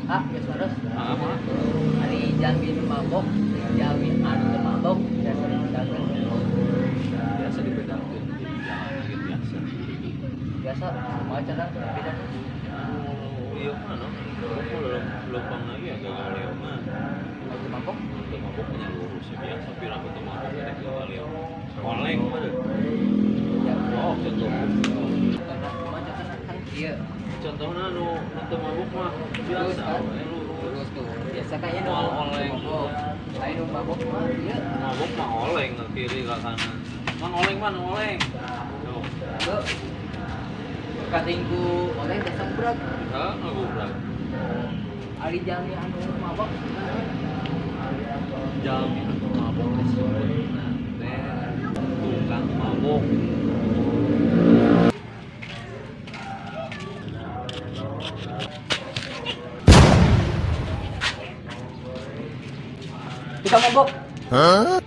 Ah, geus terus. Apa? Ari jamin mabok, jamin anu mabok, biasa dipegang. Biasa dipegangkeun di jalan gitu biasa. Biasa mau cara beda. Iya kan, lempang lagi agak galeo mah. Mau mabok, Untuk mabok punya lurus ya biasa pirang ketemu mabok ada galeo. Oleng mah. ya. Oh, contoh. Karena cuma contohnya kan ieu. Contohnya nu teu mabok mah Terus biasa kan, we lurus. terus tuh. Biasa kayaknya nu Moal oleng. mabok. Ayo nu mabok mah ieu. Mabok mah oleng ke kiri ke kanan. Mang oleng mah nu oleng. Tuh. Tuh. Katingku oleh dasar berat. Hah, ngagubrak. Ari jami anu mabok. Jami anu mabok disebutna teh tukang mabok. Kita mabok. Huh?